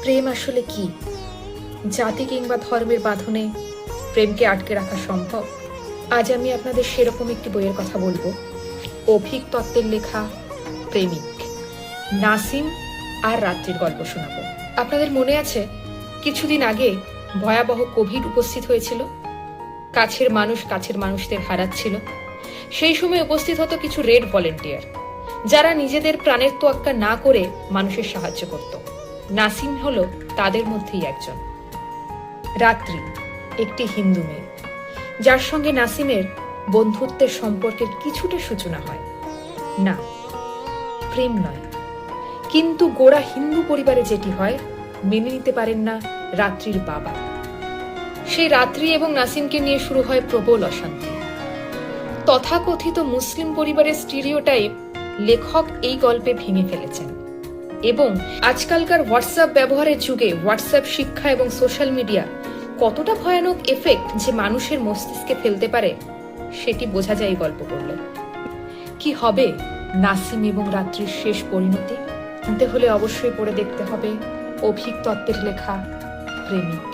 প্রেম আসলে কি? জাতি কিংবা ধর্মের বাঁধনে প্রেমকে আটকে রাখা সম্ভব? আজ আমি আপনাদের সেরকম একটি বইয়ের কথা বলবো। অভিক তত্ত্বের লেখা প্রেমিক, নাসিম আর রাত্রির গল্প শোনাবো। আপনাদের মনে আছে কিছুদিন আগে ভয়াবহ কোভিড উপস্থিত হয়েছিল? কাছের মানুষ কাছের মানুষদের হারাচ্ছিল। সেই সময় উপস্থিত হতো কিছু রেড ভলেন্টিয়ার, যারা নিজেদের প্রাণের তোয়াক্কা না করে মানুষের সাহায্য করত। নাসিম হলো তাদের মধ্যেই একজন। রাত্রি একটি হিন্দু মেয়ে, যার সঙ্গে নাসিমের বন্ধুত্বের সম্পর্কের কিছুটা সূচনা হয়। না, প্রেম নয়, কিন্তু গোড়া হিন্দু পরিবারে যেটি হয় মেনে নিতে পারেন না রাত্রির বাবা। সেই রাত্রি এবং নাসিমকে নিয়ে শুরু হয় প্রবল অশান্তি। তথাকথিত মুসলিম পরিবারের স্টিরিওটাইপ লেখক এই গল্পে ভেঙে ফেলেছেন, এবং আজকালকার হোয়াটসঅ্যাপ ব্যবহারের যুগে হোয়াটসঅ্যাপ শিক্ষা এবং সোশ্যাল মিডিয়া কতটা ভয়ানক এফেক্ট যে মানুষের মস্তিষ্কে ফেলতে পারে সেটি বোঝা যায় এই গল্প পড়লে। কি হবে নাসিম এবং রাত্রির শেষ পরিণতি? জানতে হলে অবশ্যই পড়ে দেখতে হবে অভিক তত্ত্বের লেখা প্রেমিক।